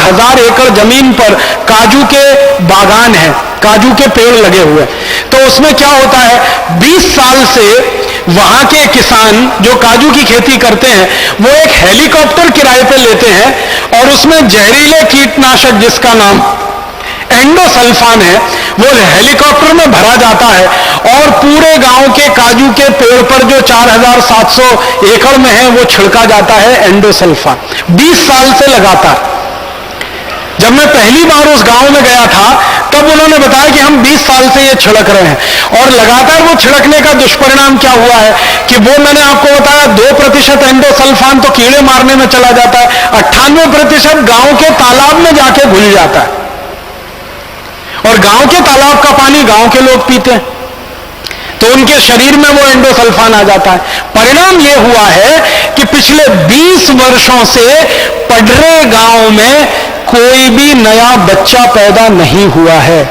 4,000 एकड़ जमीन पर काजू के बागान हैं, काजू के पेड़ लगे हुए। तो उसमें क्या होता है, 20 साल से वहां के किसान जो काजू की खेती करते हैं वो एक हेलीकॉप्टर किराए पे लेते हैं और उसमें जहरीले कीटनाशक जिसका नाम एंडोसल्फान है वो हेलीकॉप्टर में भरा जाता है और पूरे गांव के काजू के पेड़ पर जो 4,700 एकड़ में है वो छिड़का जाता है एंडोसल्फान 20 साल से लगातार। जब मैं पहली बार उस गांव में गया था तब उन्होंने बताया कि हम 20 साल से ये छिड़क रहे हैं और लगातार वो छिड़कने का दुष्परिणाम क्या हुआ है कि वो मैंने आपको बताया 2% एंडोसल्फान तो कीड़े मारने में चला जाता है, 98% गांव के तालाब में जाके घुल जाता है और गांव के तालाब का पानी गांव के लोग पीते हैं तो उनके शरीर में वो एंडोसल्फान आ जाता है। परिणाम ये हुआ है कि पिछले 20 वर्षों से पडरे गांव में कोई भी नया बच्चा पैदा नहीं हुआ है।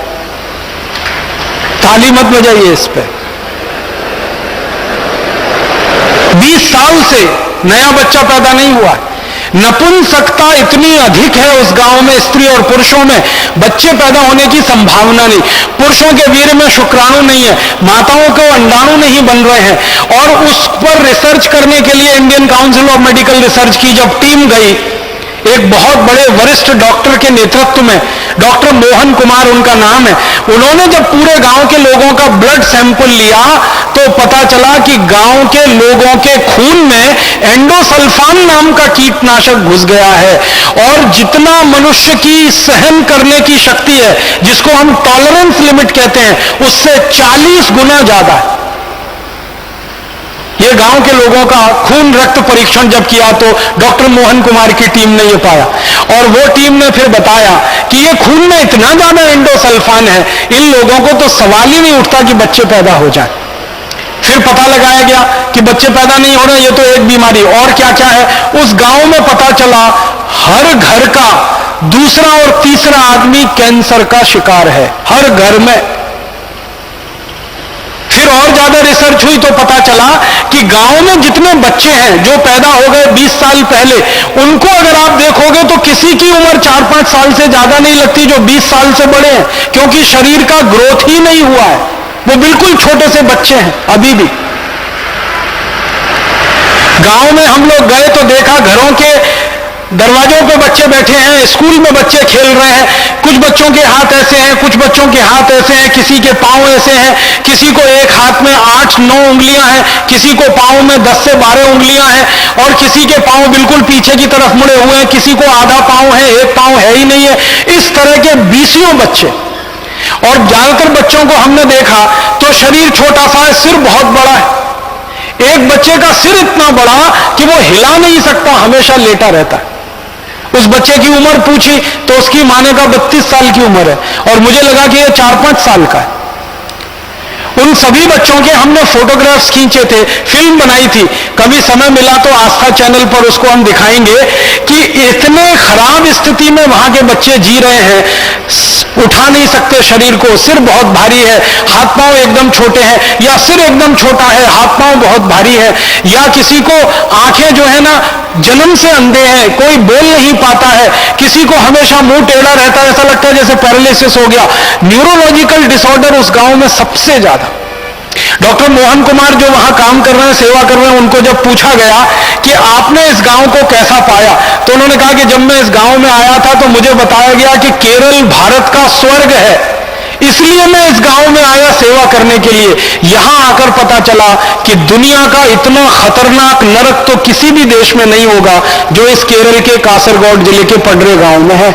ताली मत बजाइए इस पे। 20 साल से नया बच्चा पैदा नहीं हुआ है। नपुंसकता इतनी अधिक है उस गांव में, स्त्री और पुरुषों में बच्चे पैदा होने की संभावना नहीं। पुरुषों के वीर्य में शुक्राणु नहीं है, माताओं को अंडाणु नहीं बन रहे हैं और उस पर रिसर्च करने के लिए Indian council of medical research की जब टीम गई एक बहुत बड़े वरिष्ठ डॉक्टर के नेतृत्व में, डॉक्टर मोहन कुमार उनका नाम है, उन्होंने जब पूरे गांव के लोगों का ब्लड सैंपल लिया तो पता चला कि गांव के लोगों के खून में एंडोसल्फान नाम का कीटनाशक घुस गया है और जितना मनुष्य की सहन करने की शक्ति है जिसको हम टॉलरेंस लिमिट कहते हैं उससे 40 गुना ज्यादा है। ये गांव के लोगों का खून रक्त परीक्षण जब किया तो डॉक्टर मोहन कुमार की टीम ने ये पाया और वो टीम ने फिर बताया कि ये खून में इतना ज्यादा एंडोसल्फान है इन लोगों को तो सवाल ही नहीं उठता कि बच्चे पैदा हो जाए। फिर पता लगाया गया कि बच्चे पैदा नहीं हो रहे, ये तो एक बीमारी और क्या क्या है। उस गांव में पता चला हर घर का दूसरा और तीसरा आदमी कैंसर का शिकार है, हर घर में। फिर और ज्यादा रिसर्च हुई तो पता चला कि गांव में जितने बच्चे हैं जो पैदा हो गए 20 साल पहले, उनको अगर आप देखोगे तो किसी की उम्र 4-5 साल से ज्यादा नहीं लगती जो 20 साल से बड़े हैं, क्योंकि शरीर का ग्रोथ ही नहीं हुआ है, वो बिल्कुल छोटे से बच्चे हैं अभी भी। गांव में हम लोग गए तो देखा घरों के दरवाजों पे बच्चे बैठे हैं, स्कूल में बच्चे खेल रहे हैं, कुछ बच्चों के हाथ ऐसे हैं, कुछ बच्चों के हाथ ऐसे हैं, किसी के पांव ऐसे हैं, किसी को एक हाथ में 8-9 उंगलियां हैं, किसी को पांव में 10 से 12 उंगलियां हैं और किसी के पांव बिल्कुल पीछे की तरफ मुड़े हुए हैं, किसी को आधा पांव है, एक पांव है ही नहीं है। इस तरह के 20 बच्चे और ज्यादातर बच्चों को हमने देखा तो शरीर छोटा सा है, सिर बहुत बड़ा है। एक बच्चे का सिर इतना बड़ा कि वो हिला नहीं सकता, हमेशा लेटा रहता है। उस बच्चे की उम्र पूछी तो उसकी मां ने कहा 32 साल की उम्र है और मुझे लगा कि ये 4-5 साल का है। उन सभी बच्चों के हमने फोटोग्राफ्स खींचे थे, फिल्म बनाई थी, कभी समय मिला तो आस्था चैनल पर उसको हम दिखाएंगे कि इतने खराब स्थिति में वहां के बच्चे जी रहे हैं, उठा नहीं सकते शरीर को, सिर बहुत भारी है, हाथ पांव एकदम छोटे हैं, या सिर एकदम छोटा है हाथ पांव बहुत भारी है, या किसी को आंखें जो है ना जन्म से अंधे हैं, कोई बोल नहीं पाता है, किसी को हमेशा मुंह टेढ़ा रहता है, ऐसा लगता है जैसे पैरालिसिस हो गया। न्यूरोलॉजिकल डिसऑर्डर उस गांव में सबसे ज्यादा। डॉक्टर मोहन कुमार जो वहां काम कर रहे हैं, सेवा कर रहे हैं, उनको जब पूछा गया कि आपने इस गांव को कैसा पाया तो उन्होंने कहा कि जब मैं इस गांव में आया था तो मुझे बताया गया कि केरल भारत का स्वर्ग है, इसलिए मैं इस गांव में आया सेवा करने के लिए। यहां आकर पता चला कि दुनिया का इतना खतरनाक नरक तो किसी भी देश में नहीं होगा जो इस केरल के कासरगोड जिले के पडरे गांव में है।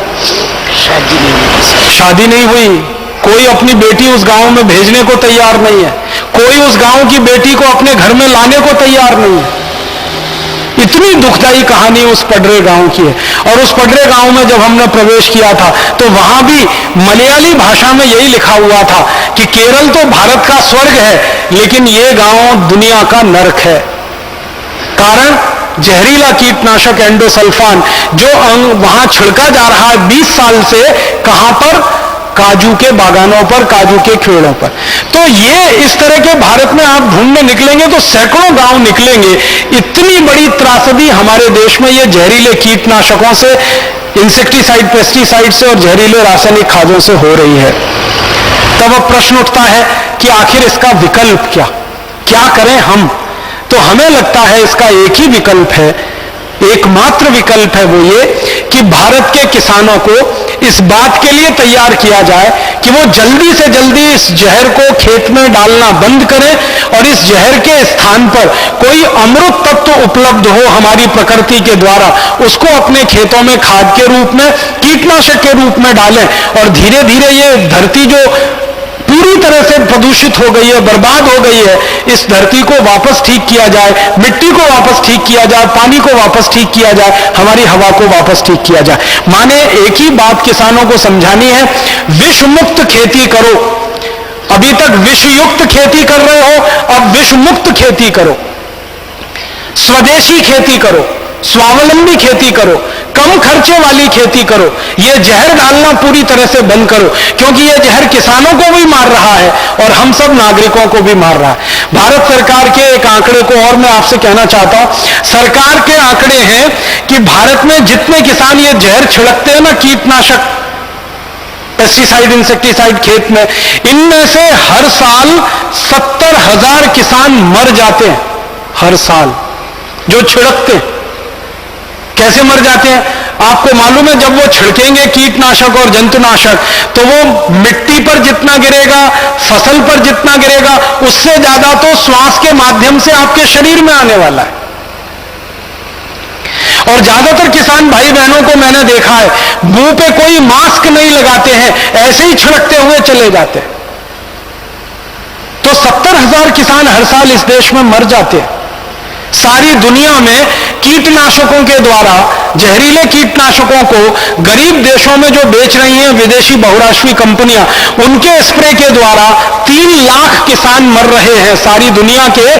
शादी नहीं हुई, कोई अपनी बेटी उस गांव में भेजने को तैयार नहीं है, कोई उस गांव की बेटी को अपने घर में लाने को तैयार नहीं है। इतनी दुखदाई कहानी उस पडरे गांव की है। और उस पडरे गांव में जब हमने प्रवेश किया था तो वहां भी मलयाली भाषा में यही लिखा हुआ था कि केरल तो भारत का स्वर्ग है लेकिन ये गांव दुनिया का नरक है। कारण जहरीला कीटनाशक एंडोसल्फान जो वहां छिड़का जा रहा है 20 साल से, कहां पर? काजू के बागानों पर, काजू के खेड़ों पर। तो ये इस तरह के भारत में आप ढूंढने निकलेंगे तो सैकड़ों गांव निकलेंगे। इतनी बड़ी त्रासदी हमारे देश में ये जहरीले कीटनाशकों से इंसेक्टिसाइड, पेस्टिसाइड से और जहरीले रासायनिक खादों से हो रही है। तब अब प्रश्न उठता है कि आखिर इसका विकल्प क्या करें हम? तो हमें लगता है इसका एक ही विकल्प है, एकमात्र विकल्प है, वो ये कि भारत के किसानों को इस बात के लिए तैयार किया जाए कि वो जल्दी से जल्दी इस जहर को खेत में डालना बंद करें और इस जहर के स्थान पर कोई अमृत तत्व उपलब्ध हो हमारी प्रकृति के द्वारा, उसको अपने खेतों में खाद के रूप में, कीटनाशक के रूप में डालें और धीरे धीरे ये धरती जो पूरी तरह से प्रदूषित हो गई है, बर्बाद हो गई है, इस धरती को वापस ठीक किया जाए, मिट्टी को वापस ठीक किया जाए, पानी को वापस ठीक किया जाए, हमारी हवा को वापस ठीक किया जाए। माने एक ही बात किसानों को समझानी है, विष मुक्त खेती करो। अभी तक विषयुक्त खेती कर रहे हो, अब विष मुक्त खेती करो, स्वदेशी खेती करो, स्वावलंबी खेती करो, कम खर्चे वाली खेती करो, यह जहर डालना पूरी तरह से बंद करो, क्योंकि यह जहर किसानों को भी मार रहा है और हम सब नागरिकों को भी मार रहा है। भारत सरकार के एक आंकड़े को और मैं आपसे कहना चाहता हूं, सरकार के आंकड़े हैं कि भारत में जितने किसान ये जहर छिड़कते हैं ना, कीटनाशक, पेस्टिसाइड, इंसेक्टिसाइड खेत में, इनमें से हर साल 70,000 किसान मर जाते हैं। हर साल जो छिड़कते हैं। कैसे मर जाते हैं आपको मालूम है? जब वो छिड़केंगे कीटनाशक और जंतुनाशक, तो वो मिट्टी पर जितना गिरेगा, फसल पर जितना गिरेगा, उससे ज्यादा तो श्वास के माध्यम से आपके शरीर में आने वाला है। और ज्यादातर किसान भाई बहनों को मैंने देखा है, मुंह पे कोई मास्क नहीं लगाते हैं, ऐसे ही छिड़कते हुए चले जाते हैं। तो 70,000 किसान हर साल इस देश में मर जाते हैं। सारी दुनिया में कीटनाशकों के द्वारा, जहरीले कीटनाशकों को गरीब देशों में जो बेच रही हैं विदेशी बहुराष्ट्रीय कंपनियां, उनके स्प्रे के द्वारा 3 लाख किसान मर रहे हैं सारी दुनिया के